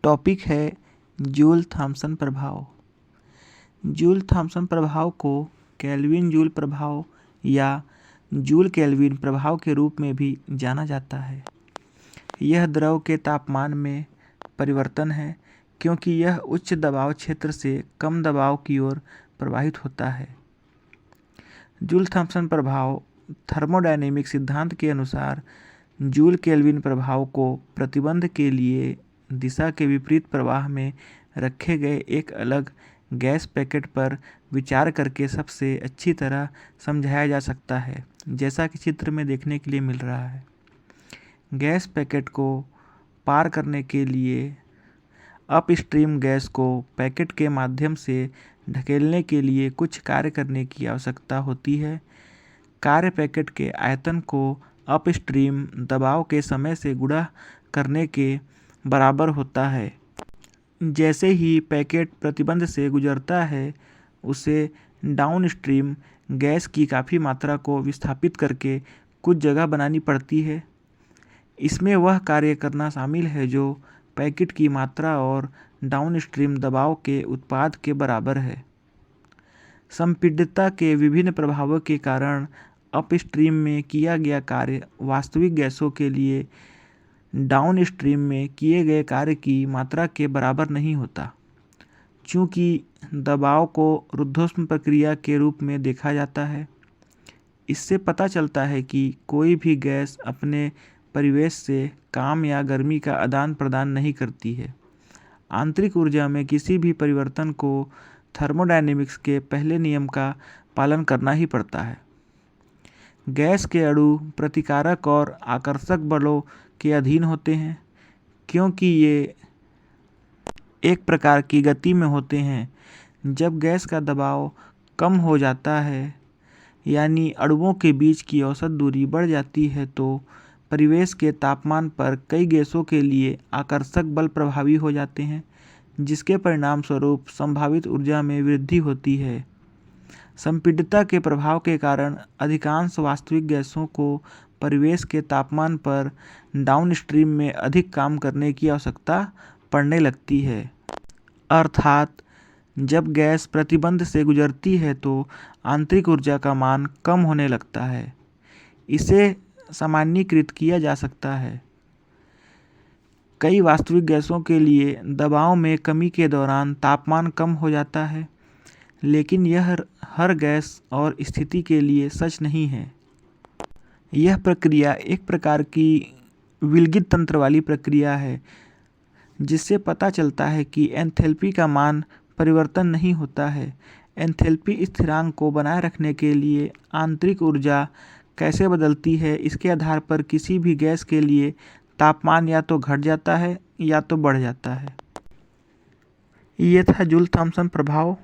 Topic है joule Thompson प्रभाव। Joule Thompson प्रभाव को केल्विन जूल प्रभाव या जूल केल्विन प्रभाव के रूप में भी जाना जाता है। यह द्रव के तापमान में परिवर्तन है, क्योंकि यह उच्च दबाव क्षेत्र से कम दबाव की ओर प्रवाहित होता है। जूल थॉम्सन प्रभाव थर्मोडायनेमिक सिद्धांत के अनुसार जूल केल्विन प्रभाव को प्रतिबंध के लिए दिशा के विपरीत प्रवाह में रखे गए एक अलग गैस पैकेट पर विचार करके सबसे अच्छी तरह समझाया जा सकता है, जैसा कि चित्र में देखने के लिए मिल रहा है। गैस पैकेट को पार करने के लिए अपस्ट्रीम गैस को पैकेट के माध्यम से ढकेलने के लिए कुछ कार्य करने की आवश्यकता होती है। कार्य पैकेट के आयतन को अपस्ट्रीम दबाव के समय से गुणा करने के बराबर होता है। जैसे ही पैकेट प्रतिबंध से गुजरता है, उसे डाउनस्ट्रीम गैस की काफ़ी मात्रा को विस्थापित करके कुछ जगह बनानी पड़ती है। इसमें वह कार्य करना शामिल है जो पैकेट की मात्रा और डाउनस्ट्रीम दबाव के उत्पाद के बराबर है। संपीड्यता के विभिन्न प्रभावों के कारण अपस्ट्रीम में किया गया कार्य वास्तविक गैसों के लिए डाउनस्ट्रीम में किए गए कार्य की मात्रा के बराबर नहीं होता। चूँकि दबाव को रुद्धोष्म प्रक्रिया के रूप में देखा जाता है, इससे पता चलता है कि कोई भी गैस अपने परिवेश से काम या गर्मी का आदान प्रदान नहीं करती है। आंतरिक ऊर्जा में किसी भी परिवर्तन को थर्मोडायनेमिक्स के पहले नियम का पालन करना ही पड़ता है। गैस के अणु प्रतिकारक और आकर्षक बलों के अधीन होते हैं, क्योंकि ये एक प्रकार की गति में होते हैं। जब गैस का दबाव कम हो जाता है, यानी अणुओं के बीच की औसत दूरी बढ़ जाती है, तो परिवेश के तापमान पर कई गैसों के लिए आकर्षक बल प्रभावी हो जाते हैं, जिसके परिणाम स्वरूप संभावित ऊर्जा में वृद्धि होती है। संपीड्यता के प्रभाव के कारण अधिकांश वास्तविक गैसों को परिवेश के तापमान पर डाउनस्ट्रीम में अधिक काम करने की आवश्यकता पड़ने लगती है। अर्थात जब गैस प्रतिबंध से गुजरती है तो आंतरिक ऊर्जा का मान कम होने लगता है। इसे सामान्यीकृत किया जा सकता है। कई वास्तविक गैसों के लिए दबाव में कमी के दौरान तापमान कम हो जाता है, लेकिन यह हर गैस और स्थिति के लिए सच नहीं है। यह प्रक्रिया एक प्रकार की विलगित तंत्र वाली प्रक्रिया है, जिससे पता चलता है कि एंथैल्पी का मान परिवर्तन नहीं होता है। एंथैल्पी स्थिरांक को बनाए रखने के लिए आंतरिक ऊर्जा कैसे बदलती है, इसके आधार पर किसी भी गैस के लिए तापमान या तो घट जाता है या तो बढ़ जाता है। ये था जूल थॉम्सन प्रभाव।